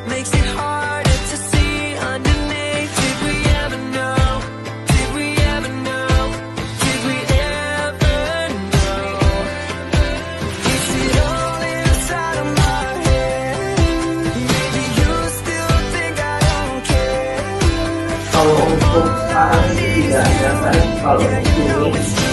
Makes it harder to see underneath. Did we ever know? Did we ever know? Did we ever know? Is it all inside of my head? Maybe you still think I don't care. Kalau untuk saat ini tidak ada, kalau ini